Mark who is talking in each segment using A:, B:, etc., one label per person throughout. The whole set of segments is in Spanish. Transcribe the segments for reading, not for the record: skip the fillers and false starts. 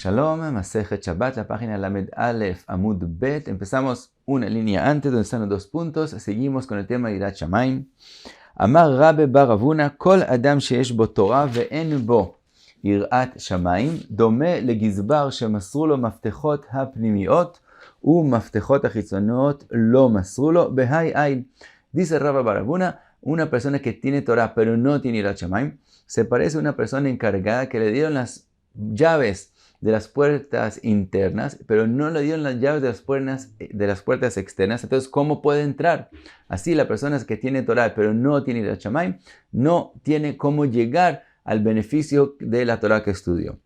A: Shalom, Masejet Shabbat, la página Lamed Aleph, Amud Bet. Empezamos una línea antes donde están los 2 puntos. Seguimos con el tema de Yirat Shamayim. Amar Rabbe bar Avuna, Kol Adam sheyesh bo Torah ve'en bo Yirat Shamayim, dome legizbar שמסרו לו מפתחות הפנימיות ומפתחות החיצוניות לא מסרו לו בהאי איל. Dice Rabbe bar Avuna, una persona que tiene Torah pero no tiene Yirat Shamayim, se parece a una persona encargada que le dieron las llaves de las puertas internas, pero no le dieron las llaves de las puertas externas. Entonces, ¿cómo puede entrar? Así, la persona que tiene Torah, pero no tiene Yirat Shamayim, no tiene cómo llegar al beneficio de la Torah que estudió.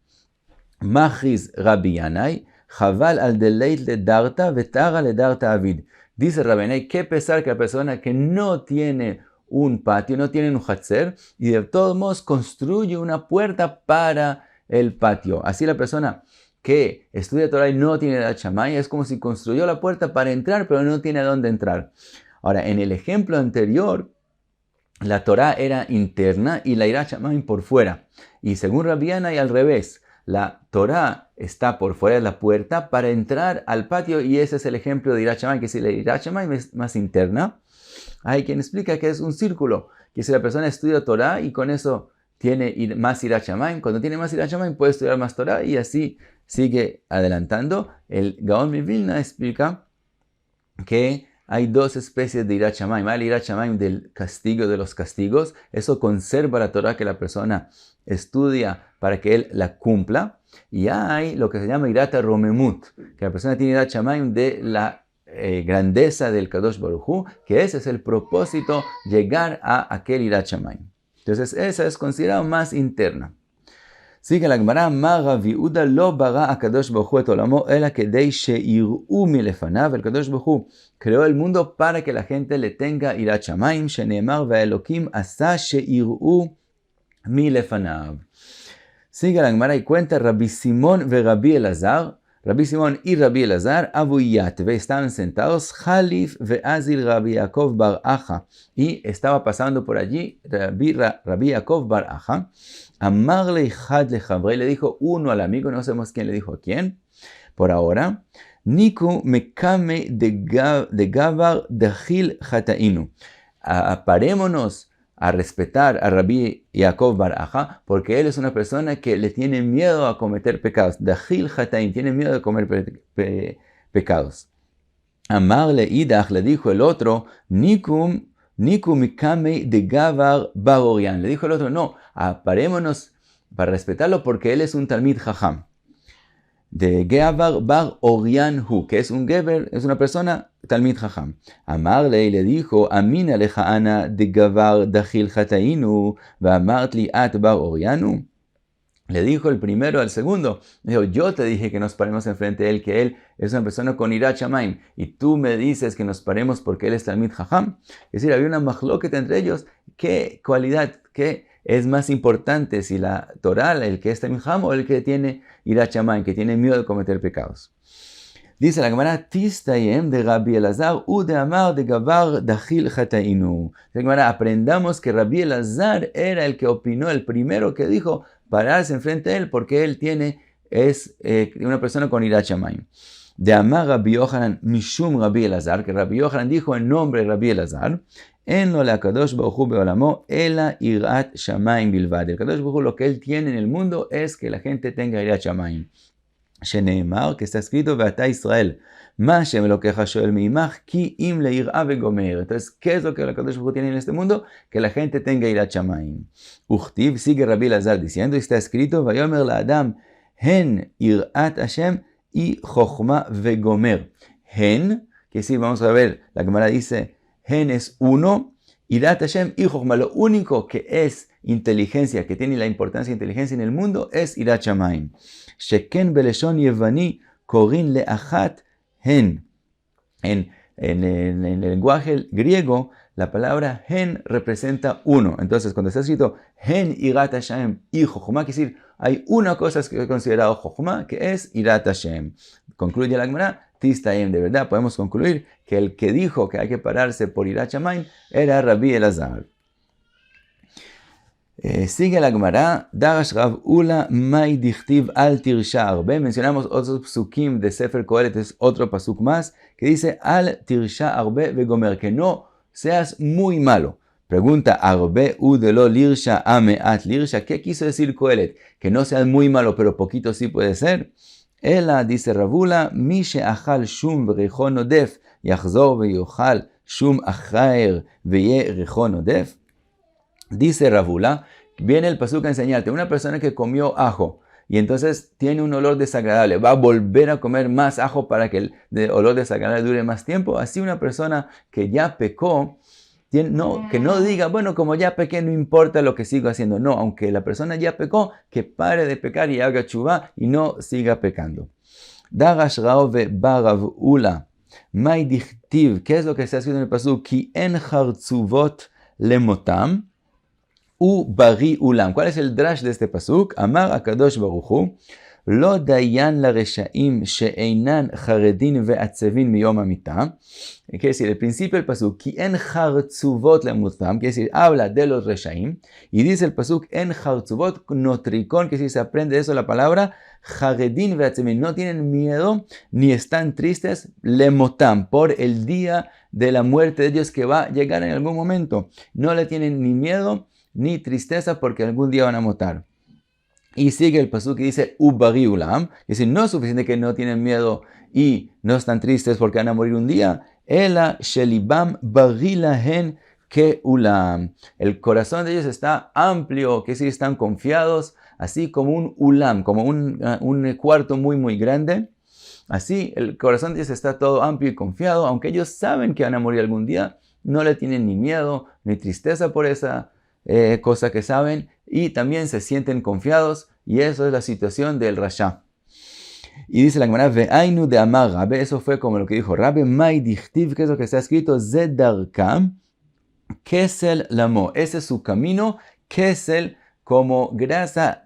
A: Machiz Rabbi Yanai, Chaval al deleit le darta, vetara le darta avid. Dice Rabbi Yanai, qué pesar que la persona que no tiene un patio, no tiene un hatzer, y de todos modos construye una puerta para el patio. Así la persona que estudia Torah y no tiene Yirat Shamayim es como si construyó la puerta para entrar, pero no tiene a dónde entrar. Ahora, en el ejemplo anterior, la Torah era interna y la Yirat Shamayim por fuera. Y según Rabbi Yanai, al revés, la Torah está por fuera de la puerta para entrar al patio, y ese es el ejemplo de Yirat Shamayim, que si la Yirat Shamayim es más interna, hay quien explica que es un círculo, que si la persona estudia Torah y con eso tiene más Yirat Shamayim, cuando tiene más Yirat Shamayim puede estudiar más Torah y así sigue adelantando. El Gaon de Vilna explica que hay 2 especies de Yirat Shamayim. Hay el Yirat Shamayim del castigo de los castigos, eso conserva la Torah que la persona estudia para que él la cumpla, y hay lo que se llama Yirat Romemut, que la persona tiene Yirat Shamayim de la grandeza del Kadosh Baruj Hu, que ese es el propósito, llegar a aquel Yirat Shamayim. Entonces esa es considerada más interna. Sigue la Gemara, Ma Rav Yehuda lo bara HaKadosh Baruj Hu et olamo ela kedei she'ir'u milefanav. El Kadosh Baruj Hu creó el mundo para que la gente le tenga Yirat Shamayim, sheneemar ve'elokim asa she'ir'u milefanav. Sigue la Gemara y cuenta Rabbi Simón ve Rabbi Elazar. Rabbi Simón y Rabbi Elazar, Abuyat, estaban sentados, Khalif ve Azil Rabbi Yaakov bar Acha, y estaba pasando por allí Rabbi Yaakov bar Acha. Amarle Had le Chavrei, le dijo uno al amigo, no sabemos quién le dijo a quién, por ahora, Niku mekame de Gavar dachil chatainu. Parémonos a respetar a Rabbi Yaakov bar Acha, porque él es una persona que le tiene miedo a cometer pecados. Dachil Hataim, tiene miedo de comer pecados. Amarle Idach, le dijo el otro, Niku mikame de Gavar bar Orián. Le dijo el otro, no, parémonos para respetarlo porque él es un Talmid Jajam. De Gavar bar Orián hu, que es un Geber, es una persona Talmid Jajam. Amarle, le dijo, Amina leja ana de Gavar dachil chatainu, va amartli at bar Orianu. Le dijo el primero al segundo, le dijo, yo te dije que nos paremos enfrente de él, que él es una persona con Yirat Shamayim, y tú me dices que nos paremos porque él es Talmid Jajam. Es decir, había una machloket entre ellos. ¿Qué cualidad, qué es más importante, si la Torah, el que es Talmid Jajam, o el que tiene Yirat Shamayim, que tiene miedo de cometer pecados? Dice la Gemara, Tistayem de Rabbi Elazar u de Amar de Gavar dachil chatainu. La Gemara, aprendamos que Rabbi Elazar era el que opinó, el primero que dijo pararse enfrente de él porque él es una persona con Yirat Shamayim. De Amar Rabbi Yochanan mishum Rabbi Elazar, que Rabbi Yochanan dijo en nombre de Rabbi Elazar, en lo la Kadosh Baruj Hu beolamo ela Yirat Shamayim bilvad. El Kadosh Baruj Hu, lo que él tiene en el mundo es que la gente tenga Yirat Shamayim. Sheneemar, que está escrito, Veata Israel, Ma Shem Elokecha Shoel Meimach, Ki Im Leir'a Vegomer. Entonces, ¿qué es lo que el Kadosh Baruj Hu tiene en este mundo? Que la gente tenga Yirat Shamayim. Uchtiv, sigue Rabbi Elazar diciendo, está escrito, Vayomer la Adam, Hen Yirat Hashem y Chochma Vegomer. Hen, que sí, vamos a ver, la Gemara dice, Hen es uno, Yirat Hashem y Chochma. Lo único que es inteligencia, que tiene la importancia de inteligencia en el mundo, es Yirat Shamayim. Sheken beleshon yevani korin leachat hen. En el lenguaje griego, la palabra hen representa uno. Entonces, cuando está escrito hen Yirat Hashem y Chochma, quiere decir, hay una cosa que es considerado Chochma, que es Yirat Hashem. Concluye la Gemara, Tistayem, de verdad podemos concluir que el que dijo que hay que pararse por Yirat Shamayim era Rabbi Elazar. Sigue la Gemara, Darash Rav Ula Mai Dichtiv Al Tirsha Arbe. Mencionamos otros psukim de Sefer Kohelet, es otro pasuk más, que dice Al Tirsha Arbe Vegomer, que no seas muy malo. Pregunta Arbe Udelo Lirsha Ameat Lirsha, ¿qué quiso decir Kohelet? Que no seas muy malo, pero poquito sí puede ser. Ela, dice Rav Ula, Mi she'achal shum v'richon odef, yachzor ve'yochal shum achaer ve'ye richon odef. Dice Rav Ula, viene el pasuk a enseñarte, una persona que comió ajo y entonces tiene un olor desagradable, va a volver a comer más ajo para que el olor desagradable dure más tiempo. Así una persona que ya pecó, que no diga, bueno, como ya pequé, no importa lo que sigo haciendo. No, aunque la persona ya pecó, que pare de pecar y haga chuvá y no siga pecando. Darash Rav Barav Ula, Mai Dichtiv, ¿qué es lo que está escrito en el pasuk? Ki en chartzuvot lemotam. Bari ulam. ¿Cuál es el drash de este pasuk? Amar Akadosh Baruch Hu, Lo dayan la reshaim she'einan charedin ve'atzevin miyom hamita. Quiere decir, el principio del pasuk, ki en chartzuvot lemutam, quiere decir, habla de los reshaim, y dice el pasuk, en chartzuvot notricon, que si se aprende eso la palabra, charedin ve'atzevin, no tienen miedo, ni están tristes, lemotam, por el día de la muerte de Dios que va a llegar en algún momento. No le tienen ni miedo, ni tristeza porque algún día van a matar. Y sigue el pasuk que dice Ubari ulam, es decir, no es suficiente que no tienen miedo y no están tristes porque van a morir un día. Ela shelibam bari lahen ke ulam. El corazón de ellos está amplio, que es decir, están confiados, así como un ulam, como un cuarto muy muy grande. Así el corazón de ellos está todo amplio y confiado, aunque ellos saben que van a morir algún día, no le tienen ni miedo ni tristeza por esa cosa que saben, y también se sienten confiados, y eso es la situación del Rasha. Y dice la Gemara, Ve'ainu de Amar Rabbe, eso fue como lo que dijo Rabbe, Mai Dichtiv, que es lo que está escrito, Zedarkam, Kesel Lamo, ese es su camino, Kesel como grasa,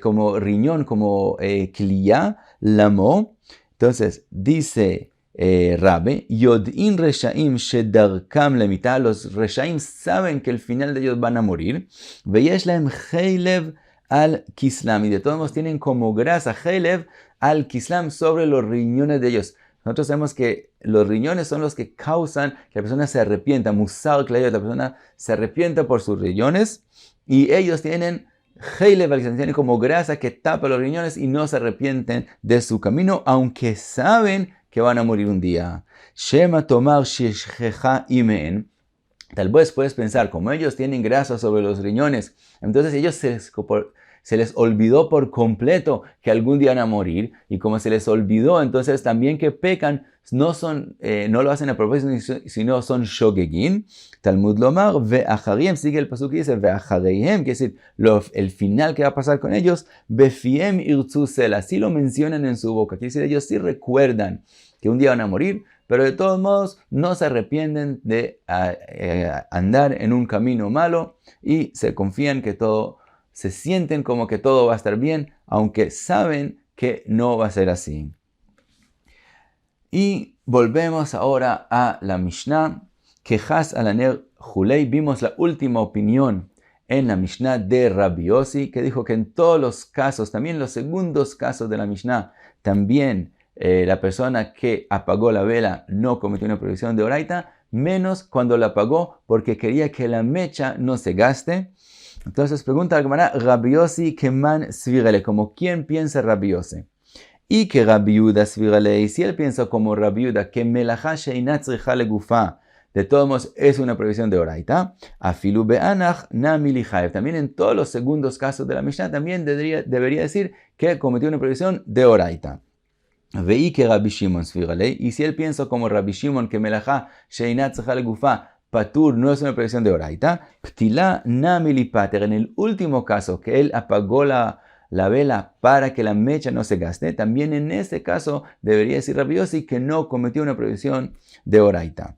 A: como riñón, como kliya, Lamo. Entonces dice Rabbe, Yodin Reshaim Shedarkam Lemita, los Reshaim saben que el final de ellos van a morir, Veyesh Lahem Heilev al Kislam, y de todos modos tienen como grasa, Heilev al Kislam, sobre los riñones de ellos. Nosotros sabemos que los riñones son los que causan que la persona se arrepienta, Musar Klayot, la persona se arrepienta por sus riñones, y ellos tienen Heilev al Kislam, tienen como grasa que tapa los riñones y no se arrepienten de su camino, aunque saben que van a morir un día. Shema tomar sheshchecha imen. Tal vez puedes pensar, como ellos tienen grasa sobre los riñones, entonces ellos se les olvidó por completo que algún día van a morir, y como se les olvidó, entonces también que pecan, no lo hacen a propósito, sino son shogegin. Talmud lomar, ve'achariem, sigue el pasuk que dice, ve'achareihem, que es decir, el final que va a pasar con ellos, befiem irtzu sel, así lo mencionan en su boca, quiere decir, ellos sí recuerdan que un día van a morir, pero de todos modos no se arrepienten de andar en un camino malo, y se confían que se sienten como que todo va a estar bien, aunque saben que no va a ser así. Y volvemos ahora a la Mishnah, que Has Alaner Julei, vimos la última opinión en la Mishnah de Rabbi Yossi, que dijo que en todos los casos, también los segundos casos de la Mishnah, también la persona que apagó la vela no cometió una prohibición de oraita, menos cuando la apagó porque quería que la mecha no se gaste. Entonces pregunta la Gemara, Rabbi Yossi keman svirele, como quién piensa Rabbi Yossi. Y que Rabbi Yuda svirele, y si él piensa como Rabbi Yuda, que melachá she'inat tzricha legufa, de todos modos es una prohibición de oraita, afilu be'anach nami lichayev. También en todos los segundos casos de la Mishnah también debería decir que cometió una prohibición de oraita. Veí que Rabbi Shimon svirele, y si él piensa como Rabbi Shimon, que melachá she'inat tzricha legufa, patur no es una prohibición de oraita, ptila nami lipater, en el último caso que él apagó la vela para que la mecha no se gaste, también en este caso debería decir Rabbi Yossi que no cometió una prohibición de oraita.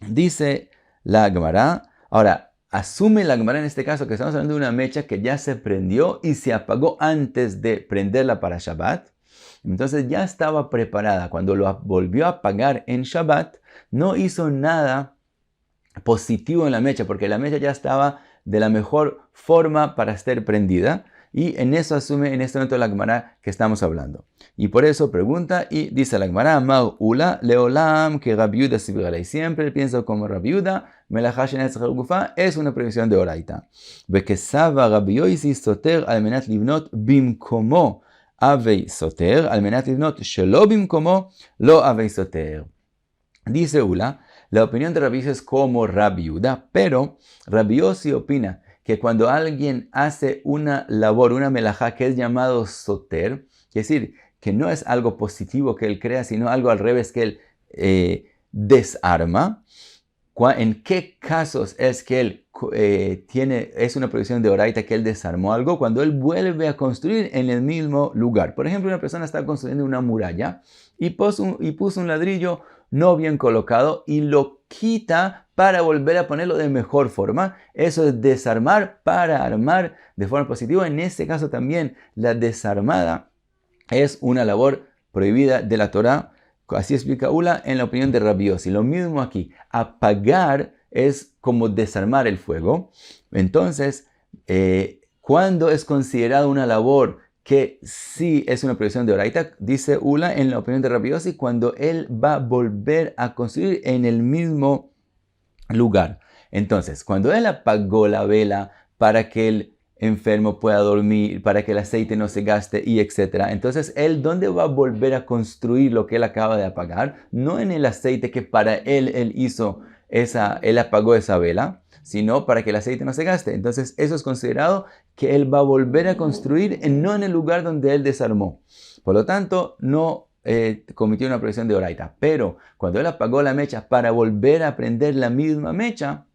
A: Dice la Gemara, ahora asume la Gemara en este caso que estamos hablando de una mecha que ya se prendió y se apagó antes de prenderla para Shabbat, entonces ya estaba preparada. Cuando lo volvió a apagar en Shabbat, no hizo nada positivo en la mecha, porque la mecha ya estaba de la mejor forma para estar prendida. Y en eso asume en este momento la Gemara que estamos hablando. Y por eso pregunta y dice la Gemara, Amar Ula leolam que Rabbi Yehuda sibir alei. Siempre pienso como Rabbi Yehuda, melajá she'netz gufa es una prohibición de oraita. Vekesava Rabbi Yosi soter al menat livnot bimkomo avei soter, al menat livnot shelo bimkomo lo avei soter. Dice Ula, la opinión de Rabbi Yosi es como Rabbi Yehuda, pero Rabbi Yosi opina que cuando alguien hace una labor, una melajá que es llamado soter, es decir, que no es algo positivo que él crea, sino algo al revés que él desarma, ¿en qué casos es que él es una prohibición de oraita que él desarmó algo? Cuando él vuelve a construir en el mismo lugar. Por ejemplo, una persona está construyendo una muralla y puso un ladrillo no bien colocado y lo quita para volver a ponerlo de mejor forma. Eso es desarmar para armar de forma positiva. En este caso también la desarmada es una labor prohibida de la Torá. Así explica Ula en la opinión de Rabbi Yosi. Lo mismo aquí. Apagar es como desarmar el fuego. Entonces, ¿cuándo es considerada una labor que sí es una prohibición de oraita? Dice Ula en la opinión de Rabbi Yosi, cuando él va a volver a construir en el mismo lugar. Entonces, cuando él apagó la vela para que el enfermo pueda dormir, para que el aceite no se gaste y etc. Entonces, él, ¿dónde va a volver a construir lo que él acaba de apagar? No en el aceite que para él apagó esa vela, sino para que el aceite no se gaste. Entonces, eso es considerado que él va a volver a construir no en el lugar donde él desarmó. Por lo tanto, no cometió una prohibición de oraita. Pero cuando él apagó la mecha para volver a prender la misma mecha,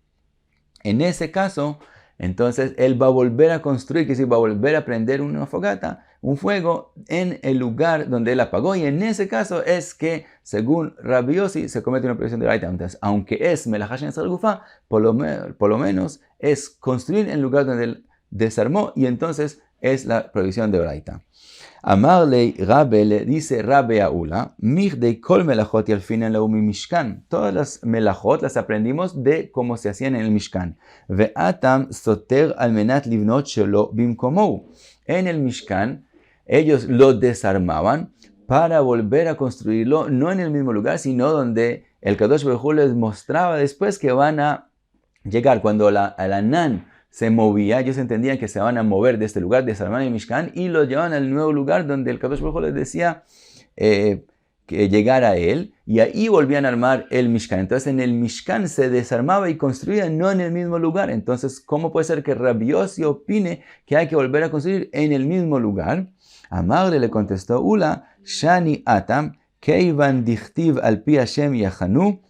A: en ese caso, entonces él va a volver a construir, que sí, va a volver a prender una fogata, un fuego en el lugar donde él apagó. Y en ese caso es que, según Rabbi Yosi, se comete una prohibición de oraita. Entonces, aunque es melajá she'netz gufa, por lo menos es construir en el lugar donde él desarmó, y entonces es la prohibición de oraita. Amarle Rabbe, le dice Rabbe a Ula, de kol melachot yalfinan lahu mi mishkan. Todas las melachot las aprendimos de cómo se hacían en el mishkan. Ve'atam soter al menat livnot shelo bimkomo. En el mishkan ellos lo desarmaban para volver a construirlo, no en el mismo lugar, sino donde el Kadosh Baruj Hu les mostraba después que van a llegar. Cuando el Anán se movía, ellos entendían que se van a mover de este lugar, desarmar el Mishkan, y lo llevaban al nuevo lugar donde el Kadosh Baruj Hu les decía que llegara a él, y ahí volvían a armar el Mishkan. Entonces en el Mishkan se desarmaba y construía, no en el mismo lugar. Entonces, ¿cómo puede ser que Rabbi Yosi opine que hay que volver a construir en el mismo lugar? Amarle le contestó Ula, Shani Atam, Keivan dichtiv al pi Hashem yachanu,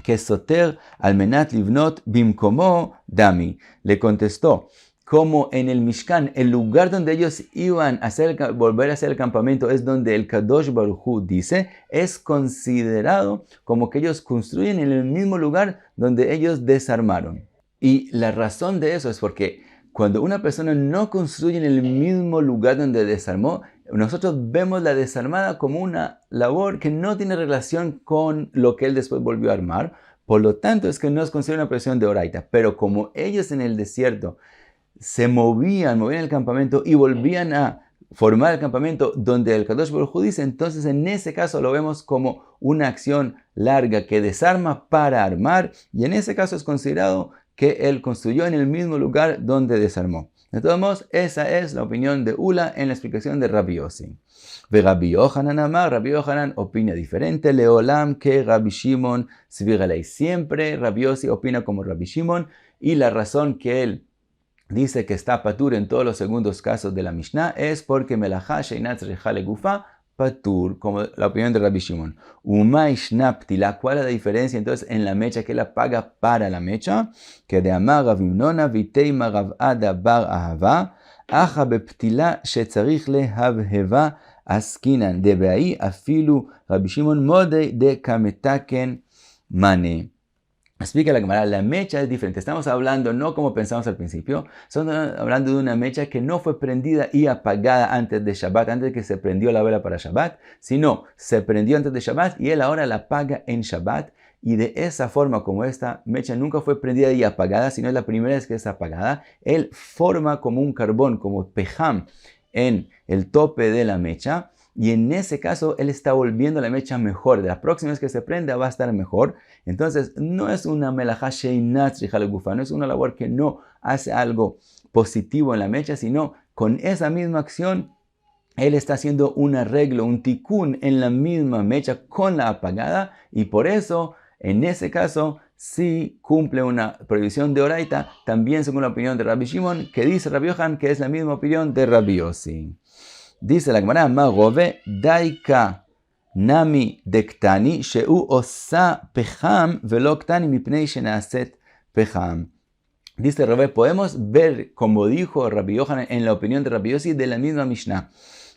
A: que soter al menat livnot bimkomo dami. Le contestó, como en el Mishkan, el lugar donde ellos iban a volver a hacer el campamento es donde el Kadosh Baruj Hu dice, es considerado como que ellos construyen en el mismo lugar donde ellos desarmaron. Y la razón de eso es porque cuando una persona no construye en el mismo lugar donde desarmó, nosotros vemos la desarmada como una labor que no tiene relación con lo que él después volvió a armar. Por lo tanto, es que no es considerada una prohibición de oraita. Pero como ellos en el desierto se movían el campamento y volvían a formar el campamento donde el Kadosh Baruj Hu dice, entonces en ese caso lo vemos como una acción larga que desarma para armar. Y en ese caso es considerado que él construyó en el mismo lugar donde desarmó. De todos modos, esa es la opinión de Ula en la explicación de Rabbi Yosi. Rabbi Yohanan amar, Rabbi Yohanan opina diferente. Leolam que Rabbi Shimon sibir alei. Siempre Rabbi Yosi opina como Rabbi Shimon, y la razón que él dice que está patur en todos los segundos casos de la Mishnah es porque melajá she'inat tzricha legufa patur, como la opinión de Rabbi Shimon. Umay shnaptila, ¿cuál es la diferencia entonces en la mecha que él paga para la mecha? Que de amar Rav Himnona viteima Rav Ada bar ahava, acha beptila shetzarich lehavheva askinan, de beai afilu Rabbi Shimon mode de kametaken mane. Explica la Gemara, la mecha es diferente. Estamos hablando no como pensamos al principio, estamos hablando de una mecha que no fue prendida y apagada antes de Shabbat, antes de que se prendió la vela para Shabbat, sino se prendió antes de Shabbat y él ahora la apaga en Shabbat. y de esa forma, como esta mecha nunca fue prendida y apagada, sino es la primera vez que es apagada, él forma como un carbón, como pejam, en el tope de la mecha, y en ese caso él está volviendo la mecha mejor. De la próxima vez que se prenda va a estar mejor. Entonces no es una melajá sheinat tzricha legufa, no es una labor que no hace algo positivo en la mecha, sino con esa misma acción él está haciendo un arreglo, un tikkun en la misma mecha con la apagada, y por eso en ese caso sí cumple una prohibición de oraita, también según la opinión de Rabbi Shimon, que dice Rabbi Yohan que es la misma opinión de Rabbi Yossi. Dice la Gemara, Ma Rove daika nami dektani sheu osa pecham velo ktani mipnei shenaset pecham. Dice Rove, podemos ver, como dijo Rabbi Yohan en la opinión de Rabbi Yossi, de la misma Mishnah.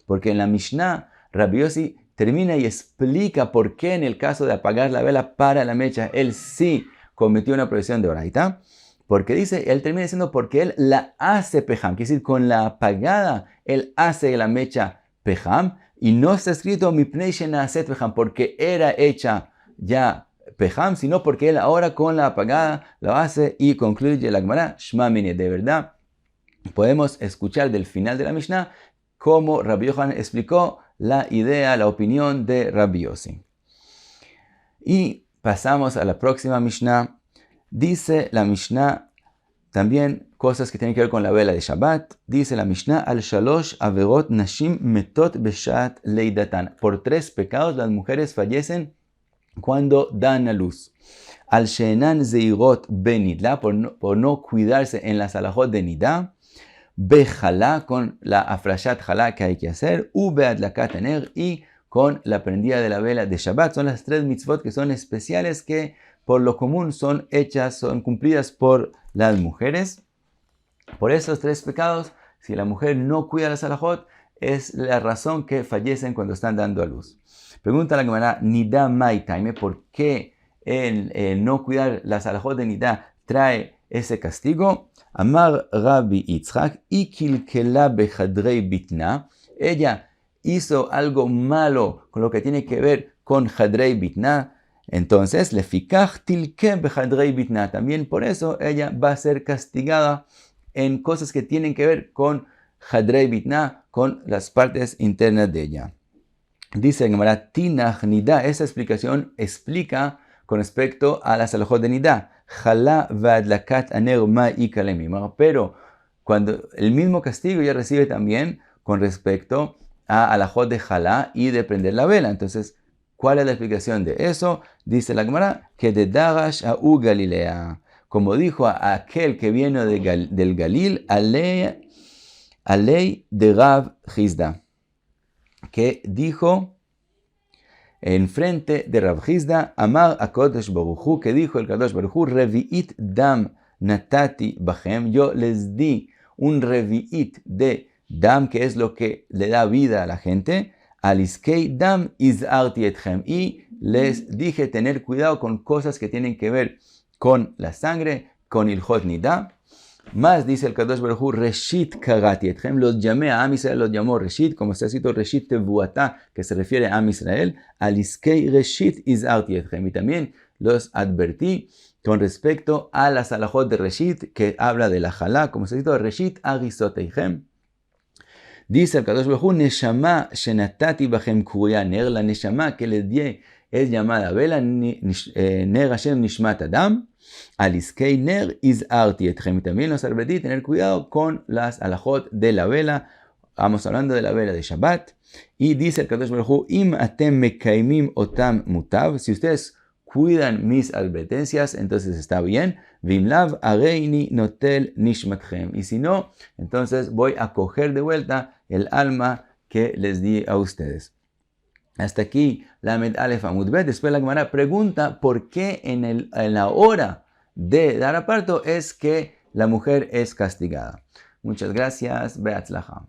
A: Porque en la Mishnah, Rabbi Yossi termina y explica por qué en el caso de apagar la vela para la mecha, él sí cometió una prohibición de oraita. Porque dice, él termina diciendo porque él la hace pejam. Quiere decir, con la apagada, él hace la mecha pejam. Y no está escrito mipnei shenaset pejam, porque era hecha ya pejam, sino porque él ahora con la apagada lo hace, y concluye la Gemara, Shma Mini. De verdad, podemos escuchar del final de la Mishnah cómo Rabbi Yohan explicó la idea, la opinión de Rabbi Yossi. Y pasamos a la próxima Mishnah. Dice la Mishnah también cosas que tienen que ver con la vela de Shabbat. Dice la Mishnah, al shalosh averot nashim metot beshat leidatan. Por 3 pecados las mujeres fallecen cuando dan a luz. Al shenan zeirot benidla, por no cuidarse en las alajot de nidá. Bejalá, con la afrashat jalá que hay que hacer. Beadlakat haner, y con la prendida de la vela de Shabbat. Son las 3 mitzvot que son especiales, que por lo común son hechas, son cumplidas por las mujeres. Por esos 3 pecados, si la mujer no cuida las alajot, es la razón que fallecen cuando están dando a luz. Pregunta la Gemara, Nidá mai taime, ¿por qué el no cuidar las alajot de Nidá trae ese castigo? Amar Rabbi Yitzchak, ikilkela bechadrei bitna. Ella hizo algo malo con lo que tiene que ver con hadrei bitna. Entonces, lefikach tilke bechadrei bitna. También por eso ella va a ser castigada en cosas que tienen que ver con hadrei bitna, con las partes internas de ella. Dice el Gemara, tinach nida. Esa explicación explica con respecto a las alajot de nida. Jalá vadlakat aner ma'i kalemimar. Pero cuando el mismo castigo ya recibe también con respecto a alajot de jalá y de prender la vela. Entonces, ¿cuál es la explicación de eso? Dice la Gemara, que de Darash a U Galilea. Como dijo a aquel que viene del Galil, alei de Rav Hizda, que dijo en frente de Rav Hizda, Amar HaKadosh Baruch Hu, que dijo el Kadosh Baruch Hu, Revi'it dam natati bachem, yo les di un revi'it de dam, que es lo que le da vida a la gente, aliskei dam izarti etchem, y les dije tener cuidado con cosas que tienen que ver con la sangre, con ilhot nida. Más dice el Kadosh Baruch Hu, Reshit karati etchem, los llamé a Am Israel, los llamó Reshit, como está escrito Reshit tevuata, que se refiere a Am Israel, aliskei Reshit izarti etchem, y también los advertí con respecto a las alajot de Reshit, que habla de la jalá, como está escrito Reshit agisot etchem. Dice el Kadosh Baruch Hu, Neshama shenatati bachem kuria ner, la Neshama que les di es llamada vela, ner Hashem nishmat adam, aliskei ner izarti etchem. También los advertí tener cuidado con las alajot de la vela. Vamos hablando de la vela de Shabbat. Y dice el Kadosh Baruch Hu, im atem mekaimim otam mutav, si ustedes cuidan mis advertencias, entonces está bien. Vimlav areini notel nishmatchem. Y si no, entonces voy a coger de vuelta el alma que les di a ustedes. Hasta aquí Lamed Alef Amud Bet. Después la Gemara pregunta por qué en la hora de dar a parto es que la mujer es castigada. Muchas gracias. Beatzlacha.